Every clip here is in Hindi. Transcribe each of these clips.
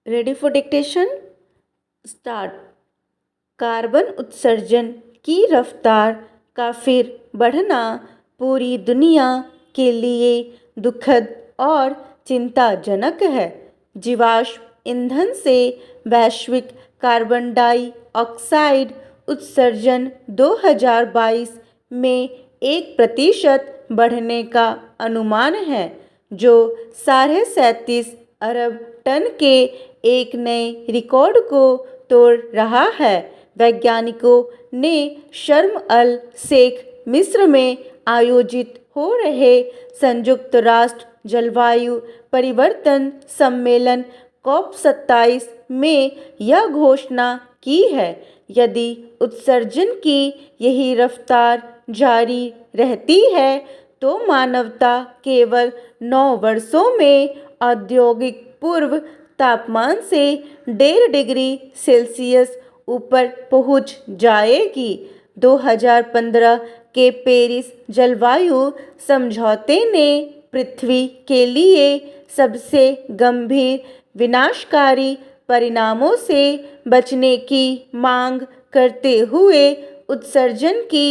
Ready for dictation start. Carbon उत्सर्जन की रफ्तार का फिर बढ़ना पूरी दुनिया के लिए दुखद और चिंताजनक है। जीवाश्म ईंधन से वैश्विक कार्बन डाइऑक्साइड उत्सर्जन 2022 में 1% बढ़ने का अनुमान है, जो 37.5 अरब टन के एक नए रिकॉर्ड को तोड़ रहा है। वैज्ञानिकों ने शर्म अल शेख मिस्र में आयोजित हो रहे संयुक्त राष्ट्र जलवायु परिवर्तन सम्मेलन COP27 में यह घोषणा की है। यदि उत्सर्जन की यही रफ्तार जारी रहती है तो मानवता केवल 9 वर्षों में औद्योगिक पूर्व तापमान से 1.5 डिग्री सेल्सियस ऊपर पहुंच जाएगी। 2015 के पेरिस जलवायु समझौते ने पृथ्वी के लिए सबसे गंभीर विनाशकारी परिणामों से बचने की मांग करते हुए उत्सर्जन की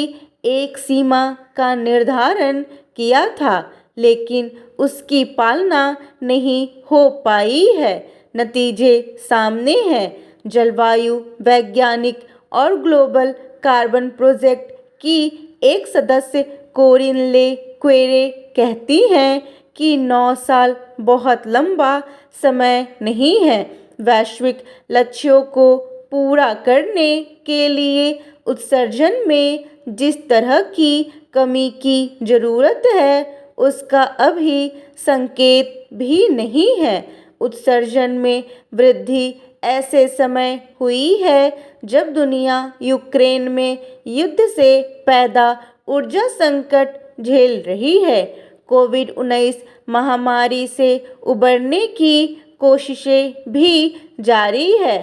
एक सीमा का निर्धारण किया था, लेकिन उसकी पालना नहीं हो पाई है। नतीजे सामने हैं। जलवायु वैज्ञानिक और ग्लोबल कार्बन प्रोजेक्ट की एक सदस्य कोरिन ले क्वेरे कहती हैं कि 9 साल बहुत लंबा समय नहीं है। वैश्विक लक्ष्यों को पूरा करने के लिए उत्सर्जन में जिस तरह की कमी की जरूरत है, उसका अभी संकेत भी नहीं है। उत्सर्जन में वृद्धि ऐसे समय हुई है जब दुनिया यूक्रेन में युद्ध से पैदा ऊर्जा संकट झेल रही है। कोविड-19 महामारी से उबरने की कोशिशें भी जारी है।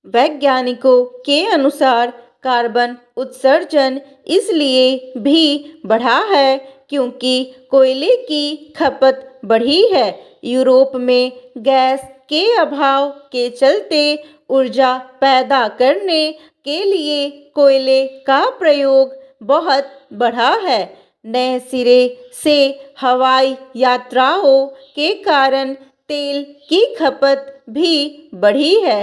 वैज्ञानिकों के अनुसार कार्बन उत्सर्जन इसलिए भी बढ़ा है क्योंकि कोयले की खपत बढ़ी है। यूरोप में गैस के अभाव के चलते ऊर्जा पैदा करने के लिए कोयले का प्रयोग बहुत बढ़ा है। नए सिरे से हवाई यात्राओं के कारण तेल की खपत भी बढ़ी है।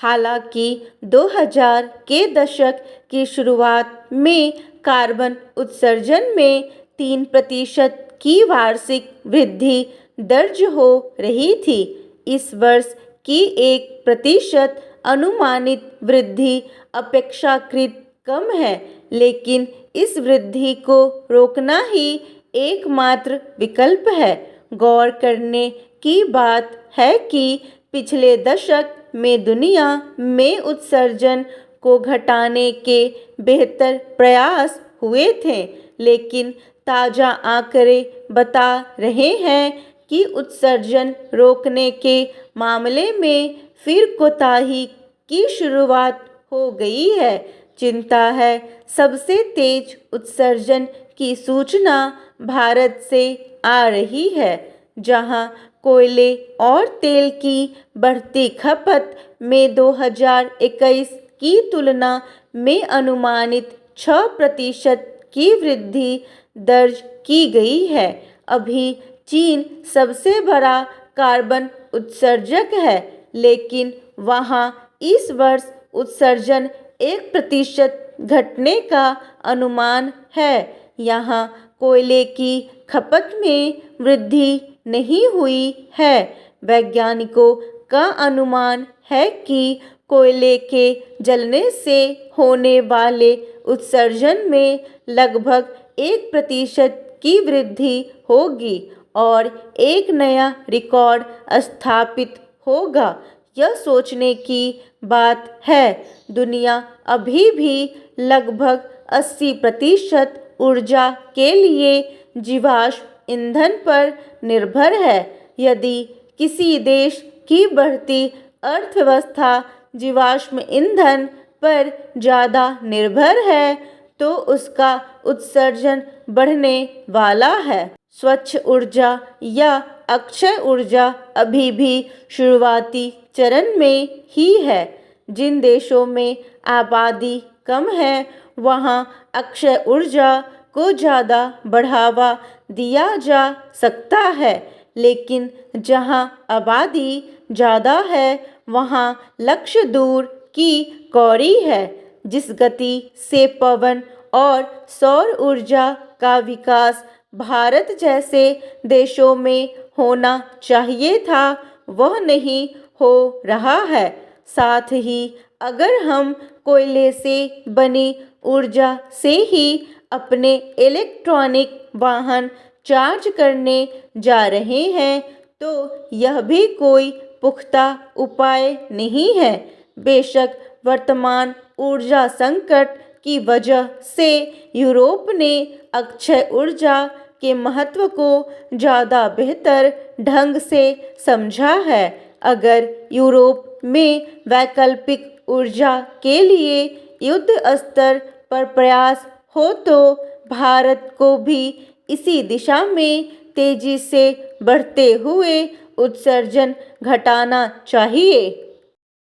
हालांकि 2000 के दशक की शुरुआत में कार्बन उत्सर्जन में 3% की वार्षिक वृद्धि दर्ज हो रही थी। इस वर्ष की 1% अनुमानित वृद्धि अपेक्षाकृत कम है, लेकिन इस वृद्धि को रोकना ही एकमात्र विकल्प है। गौर करने की बात है कि पिछले दशक में दुनिया में उत्सर्जन को घटाने के बेहतर प्रयास हुए थे, लेकिन ताज़ा आंकड़े बता रहे हैं कि उत्सर्जन रोकने के मामले में फिर कोताही की शुरुआत हो गई है। चिंता है, सबसे तेज उत्सर्जन की सूचना भारत से आ रही है, जहां कोयले और तेल की बढ़ती खपत में 2021 की तुलना में अनुमानित 6% की वृद्धि दर्ज की गई है। अभी चीन सबसे बड़ा कार्बन उत्सर्जक है, लेकिन वहां इस वर्ष उत्सर्जन 1% घटने का अनुमान है। यहाँ कोयले की खपत में वृद्धि नहीं हुई है। वैज्ञानिकों का अनुमान है कि कोयले के जलने से होने वाले उत्सर्जन में लगभग 1% की वृद्धि होगी और एक नया रिकॉर्ड स्थापित होगा। यह सोचने की बात है, दुनिया अभी भी लगभग 80% ऊर्जा के लिए जीवाश्म ईंधन पर निर्भर है। यदि किसी देश की बढ़ती अर्थव्यवस्था जीवाश्म ईंधन पर ज़्यादा निर्भर है तो उसका उत्सर्जन बढ़ने वाला है। स्वच्छ ऊर्जा या अक्षय ऊर्जा अभी भी शुरुआती चरण में ही है। जिन देशों में आबादी कम है वहाँ अक्षय ऊर्जा को ज़्यादा बढ़ावा दिया जा सकता है, लेकिन जहाँ आबादी ज़्यादा है वहाँ लक्ष्य दूर की कौड़ी है। जिस गति से पवन और सौर ऊर्जा का विकास भारत जैसे देशों में होना चाहिए था वह नहीं हो रहा है। साथ ही अगर हम कोयले से बनी ऊर्जा से ही अपने इलेक्ट्रॉनिक वाहन चार्ज करने जा रहे हैं तो यह भी कोई पुख्ता उपाय नहीं है। बेशक वर्तमान ऊर्जा संकट की वजह से यूरोप ने अक्षय ऊर्जा के महत्व को ज़्यादा बेहतर ढंग से समझा है। अगर यूरोप में वैकल्पिक ऊर्जा के लिए युद्ध स्तर पर प्रयास हो तो भारत को भी इसी दिशा में तेजी से बढ़ते हुए उत्सर्जन घटाना चाहिए।